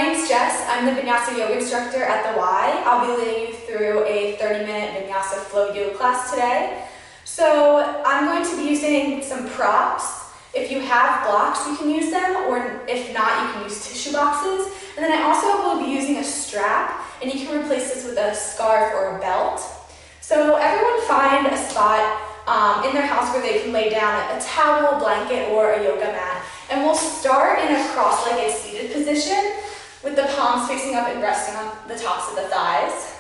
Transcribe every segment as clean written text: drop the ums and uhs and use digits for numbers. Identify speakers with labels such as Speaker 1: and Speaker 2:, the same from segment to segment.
Speaker 1: name's Jess. I'm the Vinyasa yoga instructor at the Y. I'll be leading you through a 30-minute Vinyasa flow yoga class today. So I'm going to be using some props. If you have blocks, you can use them, or if not, you can use tissue boxes. And then I also will be using a strap, and you can replace this with a scarf or a belt. So everyone find a spot in their house where they can lay down a towel, blanket, or a yoga mat. And we'll start in a cross-legged seated position with the palms facing up and resting on the tops of the thighs.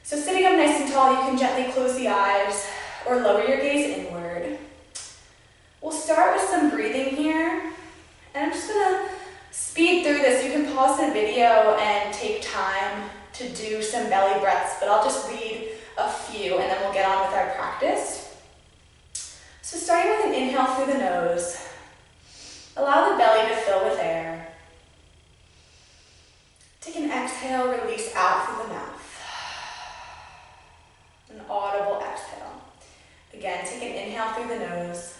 Speaker 1: So sitting up nice and tall, you can gently close the eyes or lower your gaze inward. We'll start with some breathing here. And I'm just gonna speed through this. You can pause the video and take time to do some belly breaths, but I'll just lead a few and then we'll get on with our practice. So starting with an inhale through the nose. Allow the belly to fill with air. Take an exhale, release out through the mouth. An audible exhale. Again, take an inhale through the nose.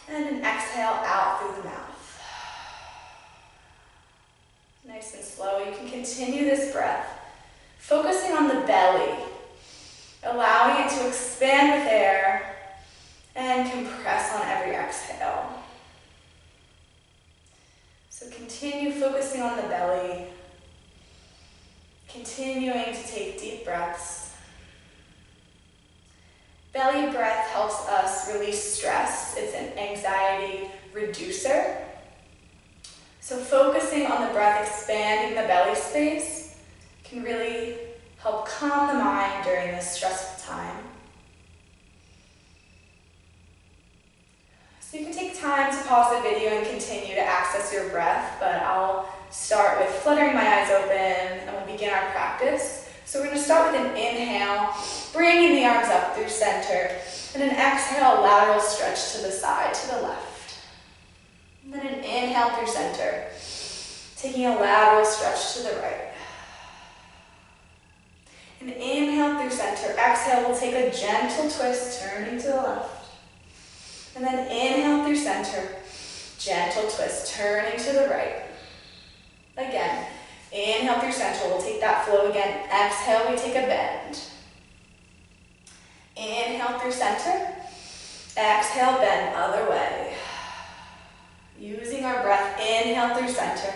Speaker 1: And an exhale out through the mouth. Nice and slow. You can continue this breath, focusing on the belly, allowing it to expand with air and compress on every exhale. So continue focusing on the belly, continuing to take deep breaths. Belly breath helps us release stress. It's an anxiety reducer. So focusing on the breath, expanding the belly space can really help calm the mind during this stressful time. So you can take time to pause the video and continue to access your breath, but I'll start with fluttering my eyes open and we'll begin our practice. So we're going to start with an inhale, bringing the arms up through center, and an exhale, lateral stretch to the side, to the left. And then an inhale through center, taking a lateral stretch to the right. An inhale through center, exhale, we'll take a gentle twist, turning to the left. And then inhale through center, gentle twist, turning to the right. Again, inhale through center, we'll take that flow again. Exhale, we take a bend. Inhale through center, exhale, bend other way. Using our breath, inhale through center,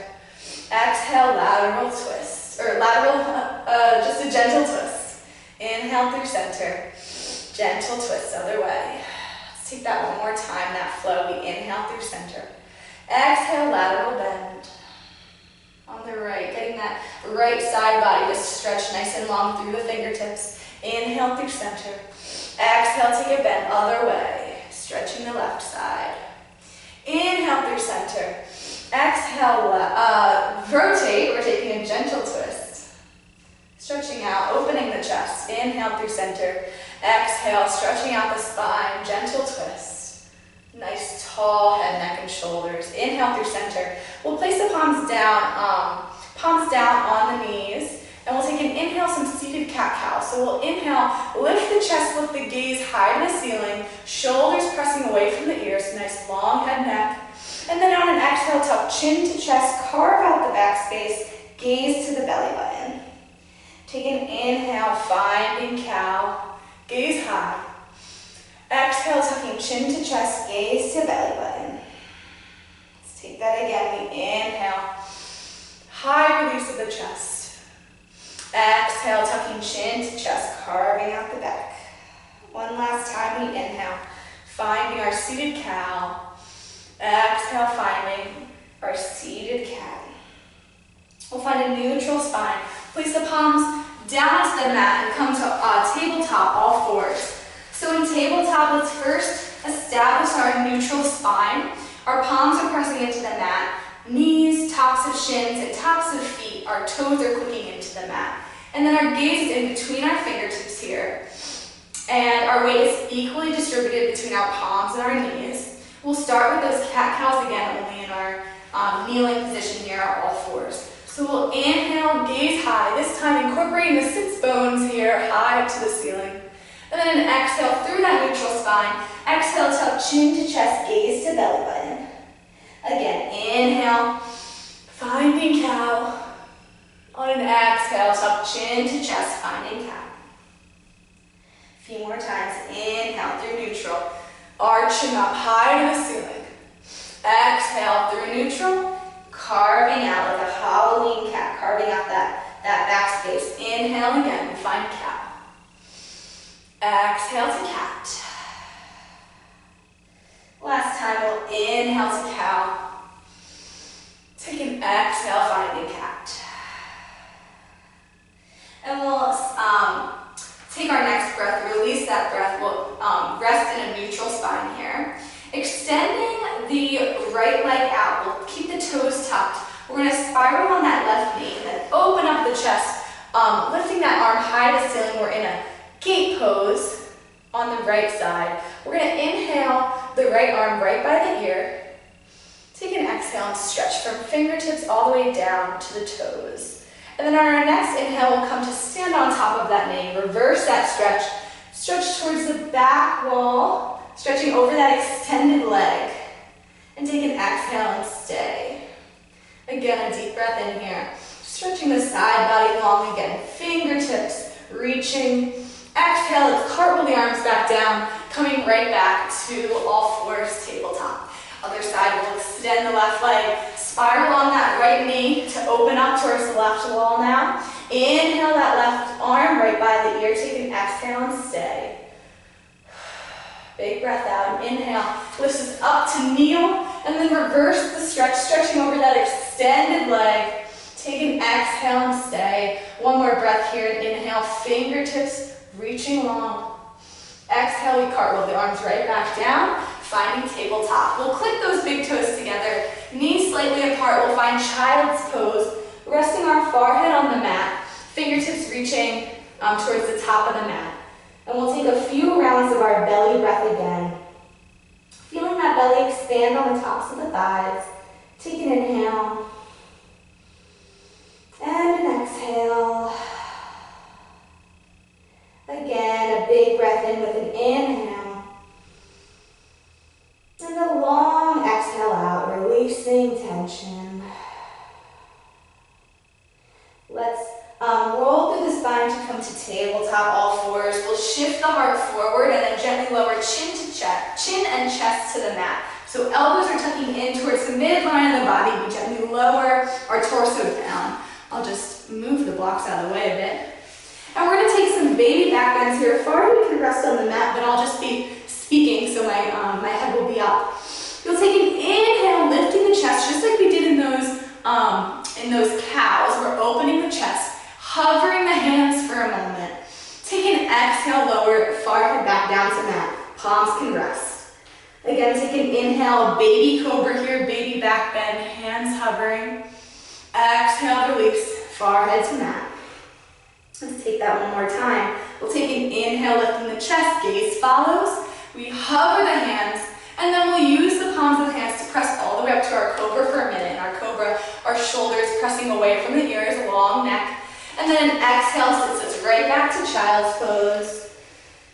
Speaker 1: exhale, lateral twist, or lateral, just a gentle twist. Inhale through center, gentle twist other way. Let's take that one more time, that flow. We inhale through center. Exhale, lateral bend. On the right, getting that right side body to stretch nice and long through the fingertips. Inhale through center. Exhale, take a bend other way. Stretching the left side. Inhale through center. Exhale, rotate. We're taking a gentle twist. Stretching out, opening the chest. Inhale through center. Exhale, stretching out the spine, gentle twist. Nice tall head, neck, and shoulders. Inhale through center. We'll place the palms down on the knees, and we'll take an inhale, some seated cat-cow. So we'll inhale, lift the chest, lift the gaze high to the ceiling, shoulders pressing away from the ears, nice long head, neck. And then on an exhale, tuck chin to chest, carve out the back space, gaze to the belly button. Take an inhale, finding cow. Gaze high. Exhale, tucking chin to chest, gaze to belly button. Let's take that again. We inhale. High release of the chest. Exhale, tucking chin to chest, carving out the back. One last time, we inhale. Finding our seated cow. Exhale, finding our seated cat. We'll find a neutral spine. Place the palms down onto the mat and come to tabletop, all fours. So in tabletop, let's first establish our neutral spine. Our palms are pressing into the mat. Knees, tops of shins, and tops of feet. Our toes are clicking into the mat. And then our gaze is in between our fingertips here. And our weight is equally distributed between our palms and our knees. We'll start with those cat-cows again, only in our kneeling position here, all fours. So we'll inhale, gaze high, this time incorporating the sits bones here, high up to the ceiling. And then an exhale through that neutral spine. Exhale, tuck chin to chest, gaze to belly button. Again, inhale, finding cow. On an exhale, tuck chin to chest, finding cow. A few more times. Inhale through neutral, arching up high to the ceiling. Exhale through neutral, carving out like a Halloween cat, carving out that back space. Inhale again, we find cow. Exhale to cat. Last time, we'll inhale to cow. Take an exhale, finding cat. And we'll take our next breath, release that breath. We'll rest in a neutral spine here. Extending the right leg out. We'll keep the toes tucked. We're going to spiral on that left knee and then open up the chest, lifting that arm high to the ceiling. We're in a gate pose on the right side. We're going to inhale the right arm right by the ear. Take an exhale and stretch from fingertips all the way down to the toes. And then on our next inhale, we'll come to stand on top of that knee. Reverse that stretch. Stretch towards the back wall, stretching over that extended leg. And take an exhale and stay. Again, a deep breath in here. Stretching the side body long again. Fingertips reaching. Exhale, let's cartwheel the arms back down, coming right back to all fours, tabletop. Other side, we'll extend the left leg, spiral on that right knee to open up towards the left wall now. Inhale that left arm right by the ear, take an exhale and stay. Big breath out, and inhale, lifts us up to kneel, and then reverse the stretch, stretching over that extended leg. Take an exhale and stay. One more breath here, and inhale, fingertips reaching long. Exhale, we cartwheel the arms right back down, finding tabletop. We'll click those big toes together, knees slightly apart. We'll find child's pose, resting our forehead on the mat, fingertips reaching towards the top of the mat. And we'll take a few rounds of our belly breath again. Feeling that belly expand on the tops of the thighs. Take an inhale and an exhale. Again, a big breath in with an inhale. And a long exhale out, releasing tension. Let's roll through the spine to come to tabletop, all fours. We'll shift the heart forward and then gently lower chin and chest to the mat. So elbows are tucking in towards the midline of the body. We gently lower our torso down. I'll just move the blocks out of the way a bit. And we're going to take some baby back bends here. Farther we can rest on the mat, but I'll just be speaking so my head will be up. You'll take an inhale, lifting the chest, just like we did in those cows. We're opening the chest, hovering the hands for a moment. Take an exhale, lower forehead back down to mat. Palms can rest. Again, take an inhale, baby cobra here, baby back bend, hands hovering. Exhale, release, forehead to mat. Let's take that one more time. We'll take an inhale, lifting the chest, gaze follows. We hover the hands, and then we'll use the palms of the hands to press all the way up to our cobra for a minute. In our cobra, our shoulders pressing away from the ears, long neck. And then an exhale sits us right back to child's pose.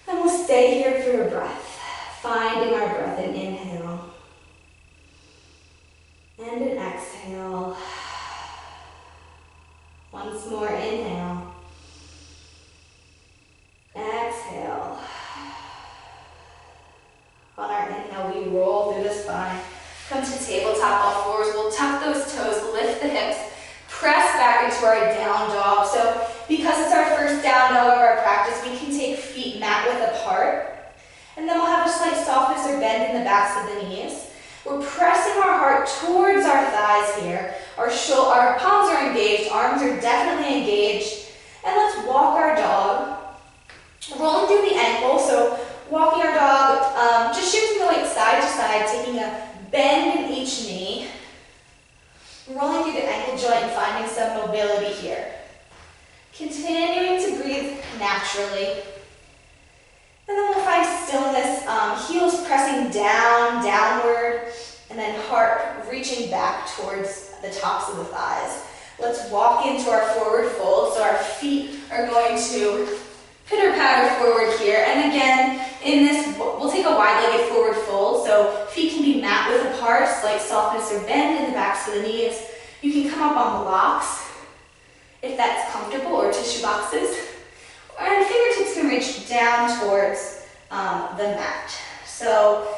Speaker 1: And we'll stay here for a breath, finding our breath, an inhale. And an exhale. Once more, inhale. Exhale. On our inhale, we roll through the spine. Come to tabletop, all fours. We'll tuck those toes, lift the hips, press back into our down dog. So because it's our first down dog of our practice, we can take feet mat width apart. And then we'll have a slight softness or bend in the backs of the knees. We're pressing our heart towards our thighs here. Our palms are engaged, arms are definitely engaged. And let's walk our dog. Rolling through the ankle, so walking our dog, just shifting the weight side to side, taking a bend in each knee. Rolling through the ankle joint and finding some mobility here. Continuing to breathe naturally. And then we'll find stillness, heels pressing down, downward, and then heart reaching back towards the tops of the thighs. Let's walk into our forward fold. So our feet are going to pitter-patter forward here. And again, in this, we'll take a wide-legged forward fold. So So feet can be mat width apart, slight softness or bend in the backs of the knees. You can come up on blocks if that's comfortable, or tissue boxes. And fingertips can reach down towards the mat. So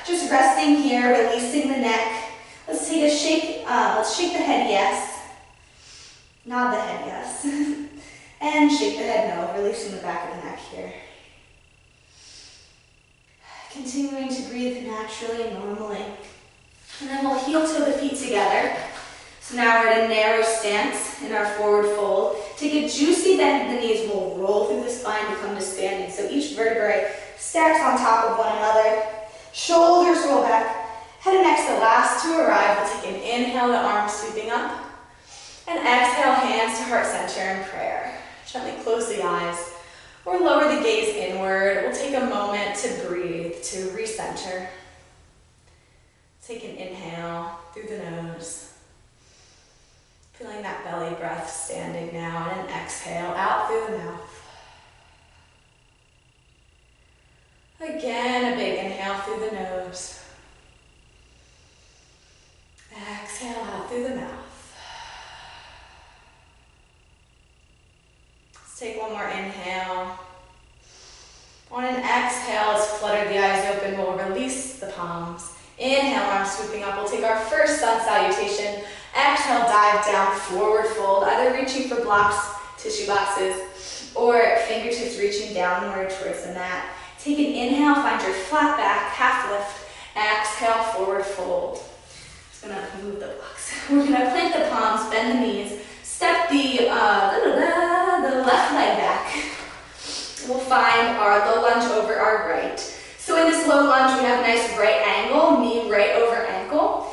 Speaker 1: just resting here, releasing the neck. Let's take a shake. Let's shake the head yes. Nod the head yes. And shake the head no, releasing the back of the neck here. Continuing to breathe naturally and normally. And then we'll heel toe the feet together. So now we're in a narrow stance in our forward fold. Take a juicy bend in the knees. We'll roll through the spine to come to standing. So each vertebrae stacks on top of one another. Shoulders roll back. Head and neck's the last to arrive. We'll take an inhale, the arms sweeping up. And exhale, hands to heart center in prayer. Gently close the eyes or lower the gaze inward. We'll take a moment to breathe, to recenter. Take an inhale through the nose. Feeling that belly breath standing now, and an exhale out through the mouth. Again, a big inhale through the nose. Exhale out through the mouth. Let's take one more inhale. On an exhale, let's flutter the eyes open. We'll release the palms. Inhale, arms sweeping up. We'll take our first sun salutation. Exhale, dive down, forward fold, either reaching for blocks, tissue boxes, or fingertips reaching downward towards the mat. Take an inhale, find your flat back, half lift. Exhale, forward fold. Just gonna move the blocks. We're gonna plant the palms, bend the knees, step the left leg back. We'll find our low lunge over our right. So in this low lunge, we have a nice right angle, knee right over ankle.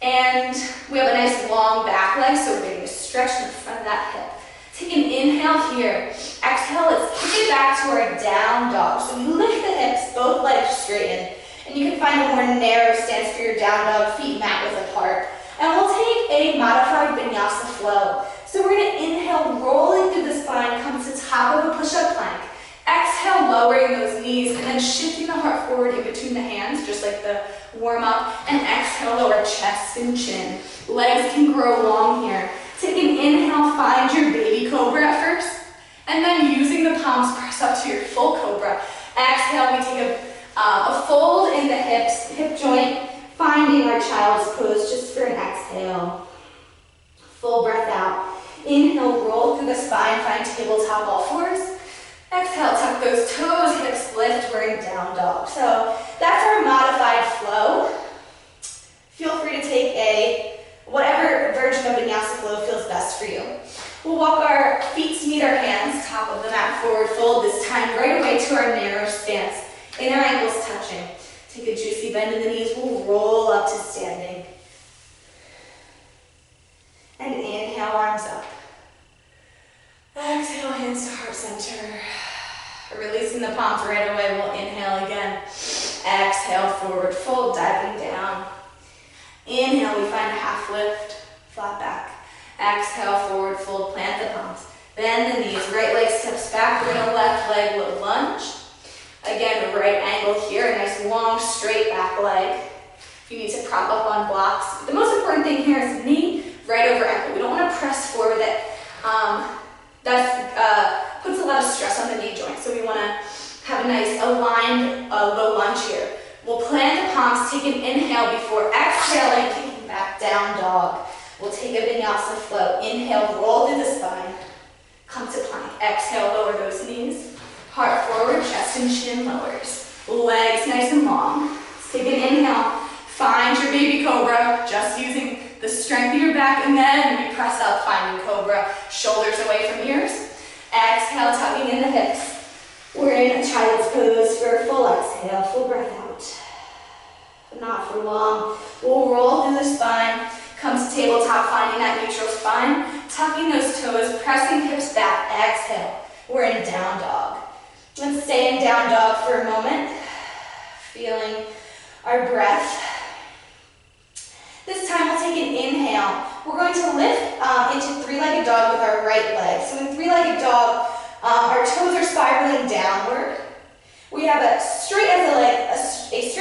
Speaker 1: And we have a nice long back leg, so we're getting a stretch in the front of that hip. Take an inhale here. Exhale, let's kick it back to our down dog. So we lift the hips, both legs straighten. And you can find a more narrow stance for your down dog, feet mat width apart. And we'll take a modified vinyasa flow. So we're gonna inhale, rolling through the spine, come to top of a push-up plank. Exhale, lowering those knees, and then shifting the heart forward in between the hands, just like the warm-up. And exhale, lower chest and chin. Legs can grow long here. Take an inhale, find your baby cobra at first. And then using the palms, press up to your full cobra. Exhale, we take a fold in the hips, hip joint, finding our child's pose just for an exhale. Full breath out. Inhale, roll through the spine, find tabletop all fours. Exhale, tuck those toes, hips lift, we're in down dog. So that's our modified flow. Feel free to take whatever version of Vinyasa flow feels best for you. We'll walk our feet to meet our hands, top of the mat, forward fold, this time right away to our narrow stance. Inner ankles touching. Take a juicy bend in the knees, we'll roll up to standing. And inhale, arms up. Exhale, hands to heart center. Releasing the palms right away, we'll inhale again. Exhale, forward fold, diving down. Inhale, we find a half lift, flat back. Exhale, forward fold, plant the palms. Bend the knees, right leg steps back, we're gonna left leg will lunge. Again, right angle here, a nice long straight back leg. If you need to prop up on blocks. The most important thing here is knee right over ankle. We don't wanna press forward, that puts a lot of stress on the knee joint. So we wanna have a nice aligned low lunge here. We'll plant the palms, take an inhale before exhaling, kicking back down dog. We'll take a vinyasa flow. Inhale, roll through the spine. Come to plank. Exhale, lower those knees. Heart forward, chest and chin lowers. Legs nice and long. Let's take an inhale. Find your baby cobra, just using the strength of your back, and then we press up, finding cobra. Shoulders away from ears. Exhale, tucking in the hips. We're in a child's pose for a full exhale, full breath out. But not for long. We'll roll through the spine. Come to tabletop, finding that neutral spine. Tucking those toes, pressing hips back. Exhale. We're in down dog. Let's stay in down dog for a moment. Feeling our breath. This time we'll take an inhale. We're going to lift into three-legged dog with our right leg. So in three-legged dog, our toes are spiraling downward. We have a straight as a leg, a straight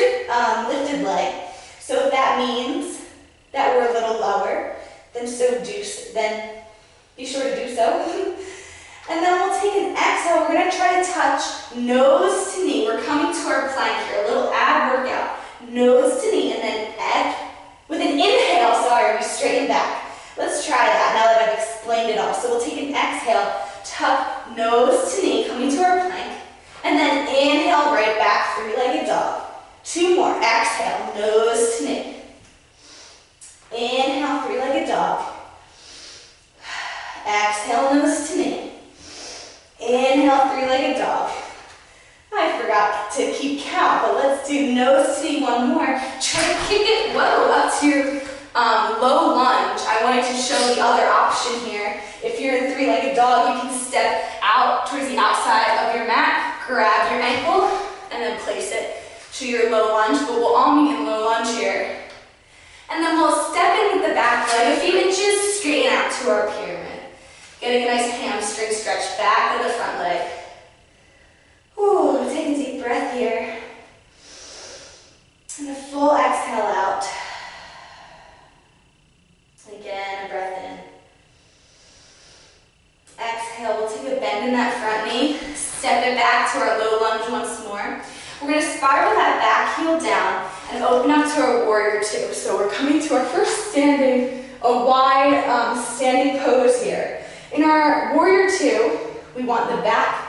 Speaker 1: then be sure to do so. And then we'll take an exhale. We're going to try to touch nose to knee. We're coming to our plank here, a little ab workout. Nose to knee, and then with an inhale, we straighten back. Let's try that now that I've explained it all. So we'll take an exhale, tuck nose to knee, coming to our plank, and then inhale right back, three-legged dog. Two more. Exhale, nose to knee. Inhale, three-legged dog. Exhale, nose to knee. Inhale, three-legged dog. I forgot to keep count, but let's do nose to knee one more. Try to kick it, up to your low lunge. I wanted to show the other option here. If you're in three-legged dog, you can step out towards the outside of your mat, grab your ankle, and then place it to your low lunge, but we'll all meet in low lunge here. And then we'll step in with the back leg a few inches, straighten out to our pyramid. Getting a nice hamstring stretch back of the front leg. Ooh, take a deep breath here. And a full exhale out. Again, a breath in. Exhale, we'll take a bend in that front knee. Step it back to our low lunge once more. We're going to spiral that back heel down and open up to our warrior two. So we're coming to our first a wide standing pose here. In our warrior two, we want the back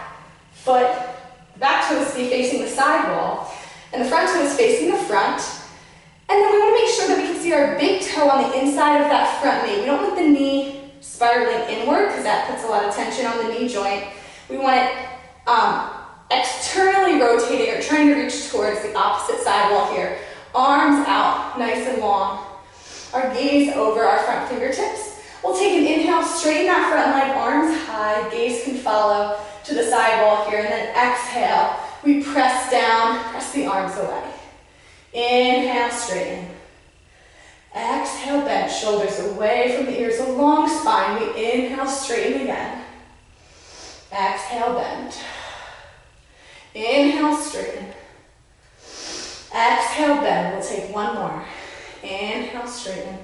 Speaker 1: toes to be facing the side wall, and the front toes facing the front. And then we want to make sure that we can see our big toe on the inside of that front knee. We don't want the knee spiraling inward because that puts a lot of tension on the knee joint. We want it externally rotating or trying to reach towards the opposite side wall here. Arms out, nice and long. Our gaze over our front fingertips. We'll take an inhale, straighten that front leg, arms high, gaze can follow to the side wall here, and then exhale, we press down, press the arms away. Inhale, straighten. Exhale, bend, shoulders away from the ears, a long spine. We inhale, straighten again. Exhale, bend. Inhale, straighten. Exhale, bend. We'll take one more. Inhale, straighten.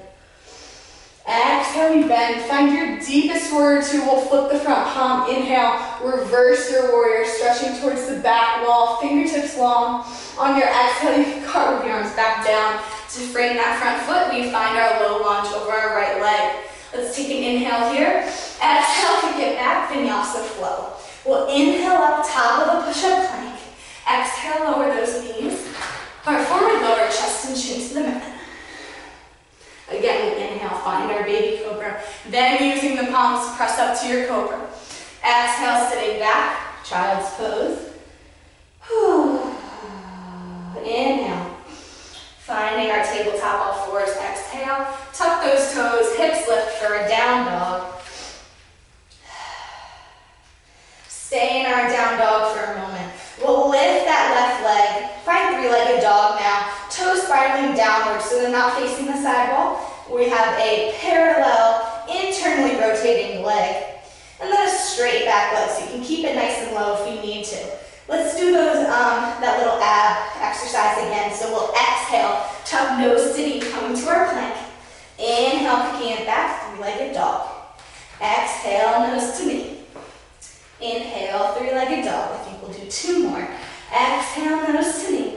Speaker 1: Exhale, we bend. Find your deepest warrior two. We'll flip the front palm. Inhale, reverse your warrior, stretching towards the back wall, fingertips long. On your exhale, you can cartwheel the arms back down to frame that front foot. We find our low lunge over our right leg. Let's take an inhale here. Exhale, kick it back, Vinyasa flow. We'll inhale up top of the push-up plank. Exhale, lower those knees. Our forward lower chest and chin to the mat. Again, we inhale, find our baby cobra. Then using the palms, press up to your cobra. Exhale, sitting back, child's pose. Inhale. Finding our tabletop all fours. Exhale, tuck those toes, hips lift for a down dog. Stay in our down dog for a moment. We'll lift that left leg. Find three-legged dog now. Toes spiraling downward so they're not facing the side wall. We have a parallel, internally rotating leg. And then a straight back leg so you can keep it nice and low if you need to. Let's do that little ab exercise again. So we'll exhale, tuck nose to knee, coming to our plank. Inhale, kicking it back, three-legged dog. Exhale, nose to knee. Inhale, three-legged dog. I think we'll do two more. Exhale, nose to knee.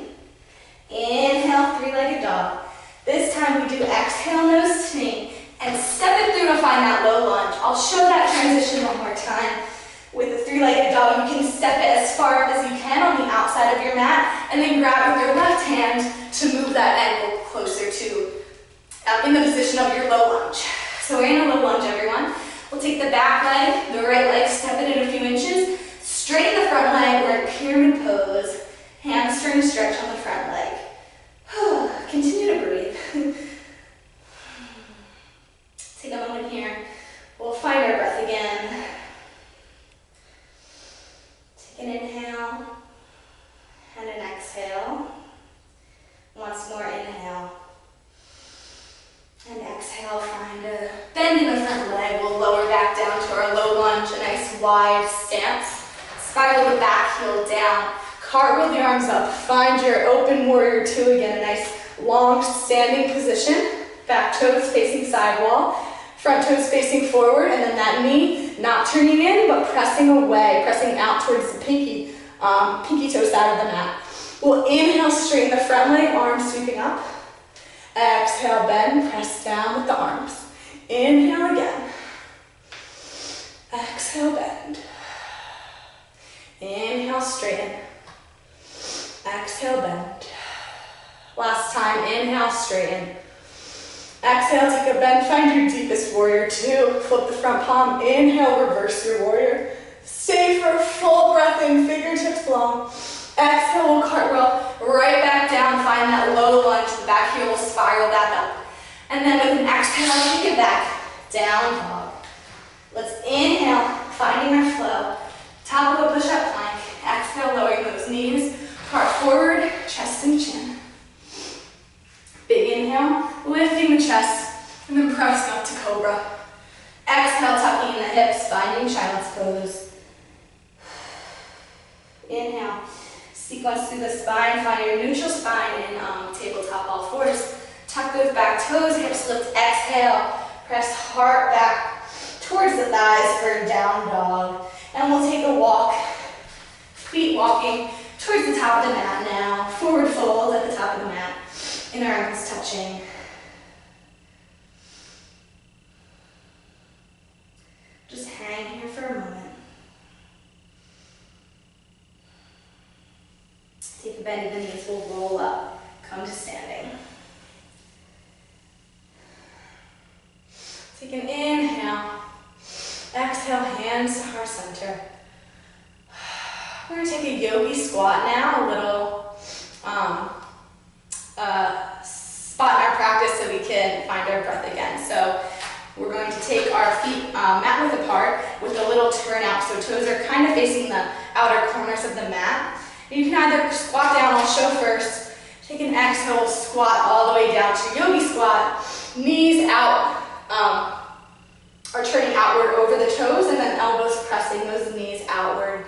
Speaker 1: Inhale, three-legged dog. This time we do exhale, nose to knee, and step it through to find that low lunge. I'll show that transition one more time. With the three-legged dog, you can step it as far up as you can on the outside of your mat, and then grab with your left hand to move that ankle closer to, in the position of your low lunge. So we're in a low lunge, everyone. We'll take the back leg, the right leg, step it in a few inches, straighten the front leg, we're in pyramid pose, hamstring stretch on the front leg. Continue to breathe. Take a moment here. We'll find our breath again. Take an inhale and an exhale. Once more, inhale. And exhale, find a bend in the front leg. We'll lower back down to our low lunge, a nice wide stance. Spiral the back heel down. Cartwheel the arms up. Find your open warrior two again, a nice long standing position. Back toes facing side wall. Front toes facing forward, and then that knee not turning in, but pressing away, pressing out towards the pinky toe side of the mat. We'll inhale, straighten the front leg, arms sweeping up. Exhale, bend, press down with the arms. Inhale again. Exhale, bend. Inhale, straighten. Exhale, bend. Last time, inhale, straighten. Exhale, take a bend, find your deepest warrior two. Flip the front palm, inhale, reverse your warrior. Stay for a full breath in, fingertips long. Exhale, we'll cartwheel right back down, find that low lunge, the back heel will spiral back up. And then with an exhale, take it back, down dog. Let's inhale, finding our flow. Top of a push-up plank. Exhale, lowering those knees, heart forward, chest and chin. Big inhale, lifting the chest, and then pressing up to cobra. Exhale, tucking in the hips, finding child's pose. Inhale, sequence through the spine, find your neutral spine in tabletop all fours. Tuck those back toes, hips lift, exhale. Press heart back towards the thighs for a down dog. And we'll take a walk, feet walking towards the top of the mat now. Forward fold at the top of the mat. Inner ankles touching. Just hang here for a moment. Take a bend in the knees, we'll roll up, come to standing. Take an inhale. Exhale, hands to heart center. We're going to take a yogi squat now, a little spot in our practice so we can find our breath again. So we're going to take our feet mat width apart with a little turnout, so toes are kind of facing the outer corners of the mat. You can either squat down, I'll show first. Take an exhale, squat all the way down to yogi squat. Knees out, are turning outward over the toes, and then elbows pressing those knees outward.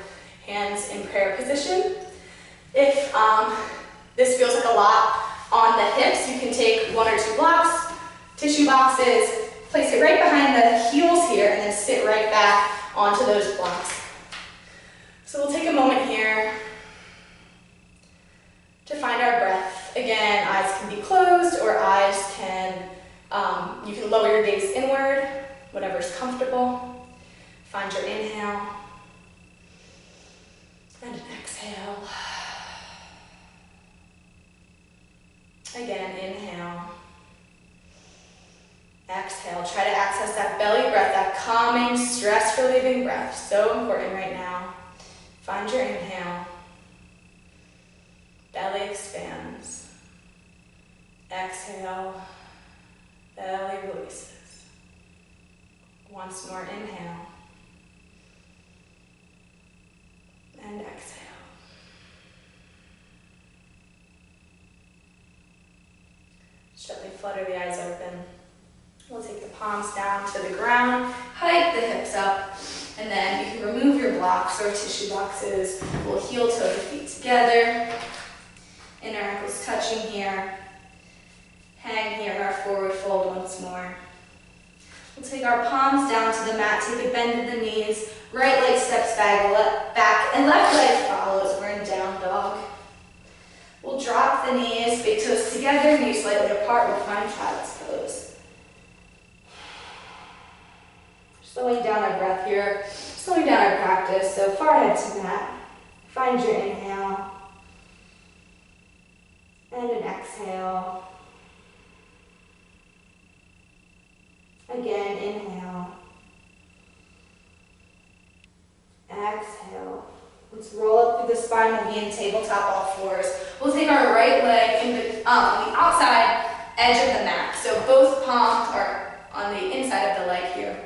Speaker 1: Hands in prayer position. If this feels like a lot on the hips, you can take 1 or 2 blocks, tissue boxes, place it right behind the heels here, and then sit right back onto those blocks. So we'll take a moment here to find our breath. Again, eyes can be closed, or eyes can, you can lower your gaze inward, whatever's comfortable. Find your inhale and an exhale. Again, inhale. Exhale. Try to access that belly breath, that calming, stress-relieving breath. So important right now. Find your inhale. Belly expands. Exhale. Belly releases. Once more, inhale. And exhale. Gently flutter the eyes open. We'll take the palms down to the ground, hike the hips up, and then you can remove your blocks or tissue boxes. We'll heel toe the feet together. Inner ankles touching here. Hang here in our forward fold once more. We'll take our palms down to the mat, take a bend in the knees, right leg steps back, and left leg follows. We're in down dog. We'll drop the knees, big toes together, knees slightly apart, we'll find child's pose. Slowing down our breath here, slowing down our practice, so forehead to mat. Find your inhale, and an exhale. Again, inhale. Exhale. Let's roll up through the spine. We'll be in tabletop all fours. We'll take our right leg in the outside edge of the mat. So both palms are on the inside of the leg here.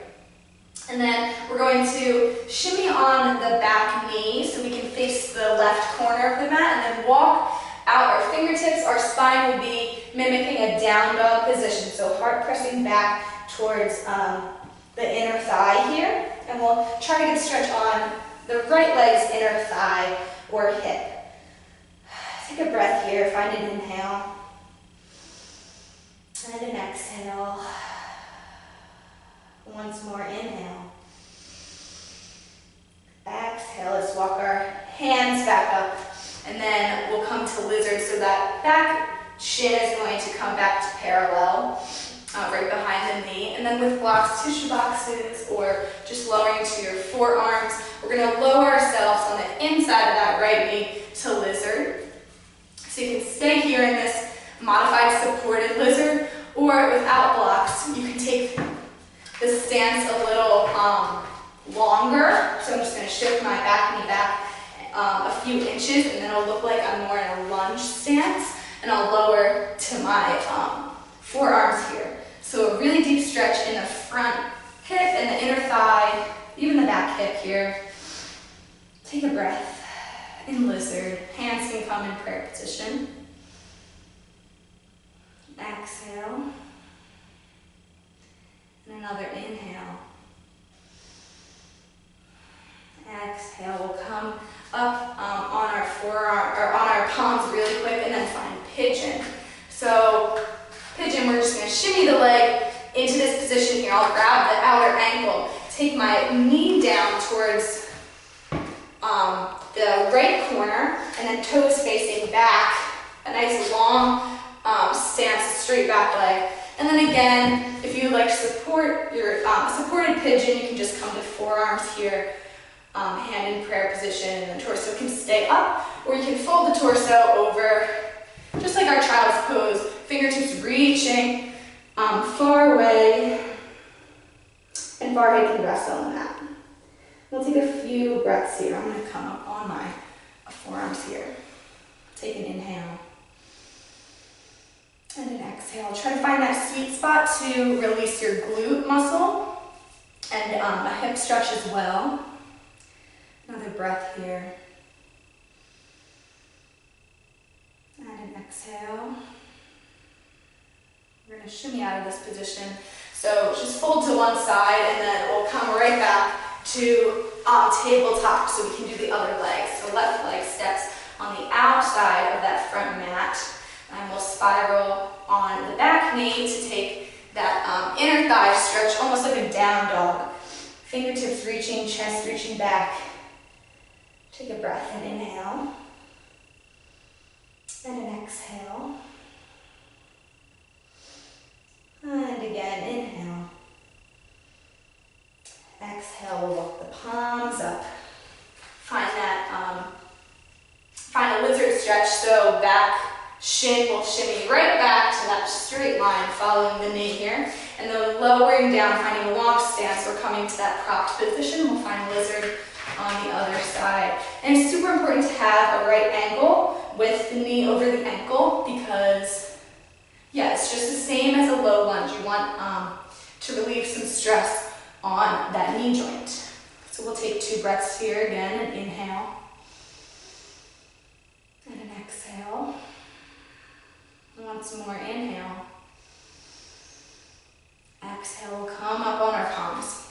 Speaker 1: And then we're going to shimmy on the back knee so we can face the left corner of the mat, and then walk out our fingertips. Our spine will be mimicking a down dog position. So heart pressing back towards the inner thigh here. And we'll try to get stretch on the right leg's inner thigh or hip. Take a breath here, find an inhale. And an exhale. Once more, inhale. Exhale, let's walk our hands back up. And then we'll come to lizard, so that back shin is going to come back to parallel, right behind the knee. And then with blocks, tissue boxes, or just lowering to your forearms, we're going to lower ourselves on the inside of that right knee to lizard. So you can stay here in this modified supported lizard, or without blocks, you can take this stance a little longer. So I'm just going to shift my back knee back a few inches, and then it'll look like I'm more in a lunge stance, and I'll lower to my forearms here. So a really deep stretch in the front hip and the inner thigh, even the back hip here. Take a breath in lizard. Hands can come in prayer position. Exhale. And another inhale. Exhale. We'll come up on our forearm, or on our palms really quick, and then find pigeon. So pigeon, we're just going to shimmy the leg into this position here. I'll grab the outer ankle, take my knee down towards the right corner, and then toes facing back. A nice long stance, straight back leg. And then again, if you would like to support your supported pigeon, you can just come to forearms here, hand in prayer position, and the torso can stay up, or you can fold the torso over, just like our child's pose, fingertips reaching far away, and forehead can rest on the mat. We'll take a few breaths here. I'm going to come up on my forearms here. Take an inhale. And an exhale. Try to find that sweet spot to release your glute muscle and a hip stretch as well. Another breath here. And an exhale. We're going to shimmy out of this position. So just fold to one side, and then we'll come right back to tabletop, so we can do the other leg. So left leg steps on the outside of that front mat, and we'll spiral on the back knee to take that inner thigh stretch, almost like a down dog. Fingertips reaching, chest reaching back. Take a breath and inhale. And an exhale. And again, inhale. Exhale, we'll walk the palms up. Find that, find a lizard stretch, so back shin will shimmy right back to that straight line following the knee here. And then lowering down, finding a long stance, we're coming to that propped position. We'll find lizard on the other side. And it's super important to have a right angle with the knee over the ankle, because, yeah, it's just the same as a low lunge. You want to relieve some stress on that knee joint. So we'll take 2 breaths here again, and inhale. And an exhale. Once more, inhale. Exhale, we'll come up on our palms.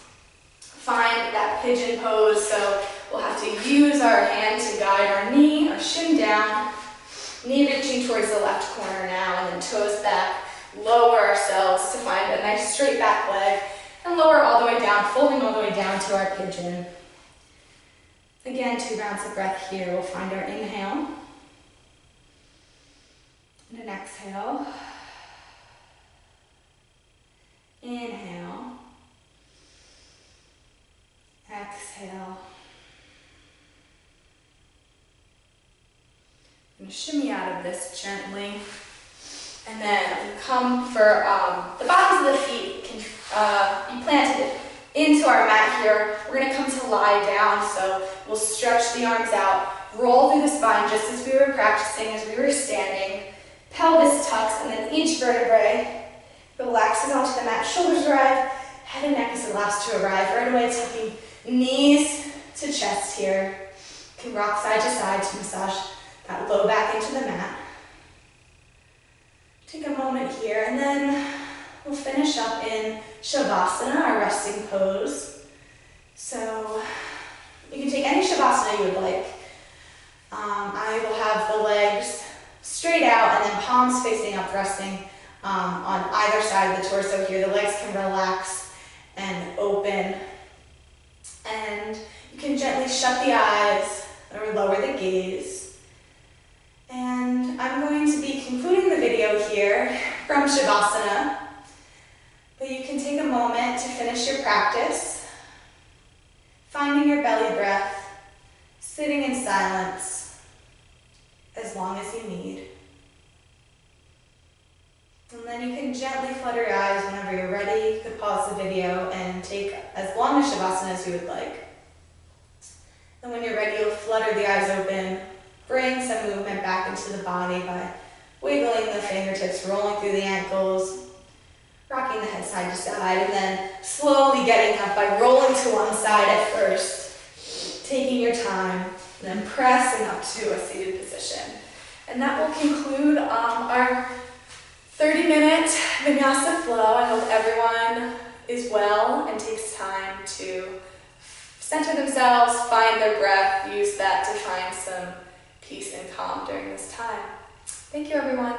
Speaker 1: Find that pigeon pose, so we'll have to use our hand to guide our knee, or shin down. Knee reaching towards the left corner now, and then toes back. Lower ourselves to find a nice straight back leg, and lower all the way down, folding all the way down to our pigeon. Again, 2 rounds of breath here. We'll find our inhale. And an exhale. Inhale. Exhale. I'm going to shimmy out of this gently. And then come for the bottoms of the feet can be planted into our mat here. We're going to come to lie down, so we'll stretch the arms out, roll through the spine just as we were practicing, as we were standing. Pelvis tucks, and then each vertebrae relaxes onto the mat. Shoulders arrive, head and neck is the last to arrive. Right away, tucking knees to chest here. You can rock side to side to massage that low back into the mat. Take a moment here, and then we'll finish up in Shavasana, our resting pose. So you can take any Shavasana you would like. I will have the legs straight out, and then palms facing up, resting on either side of the torso here. The legs can relax, and open. And you can gently shut the eyes or lower the gaze. And I'm going to be concluding the video here from Shavasana. But you can take a moment to finish your practice, finding your belly breath, sitting in silence as long as you need. And then you can gently flutter your eyes whenever you're ready. You could pause the video and take as long a Shavasana as you would like. And when you're ready, you'll flutter the eyes open, bring some movement back into the body by wiggling the fingertips, rolling through the ankles, rocking the head side to side, and then slowly getting up by rolling to one side at first, taking your time, and then pressing up to a seated position. And that will conclude our 30-minute Vinyasa flow. I hope everyone is well and takes time to center themselves, find their breath, use that to find some peace and calm during this time. Thank you, everyone.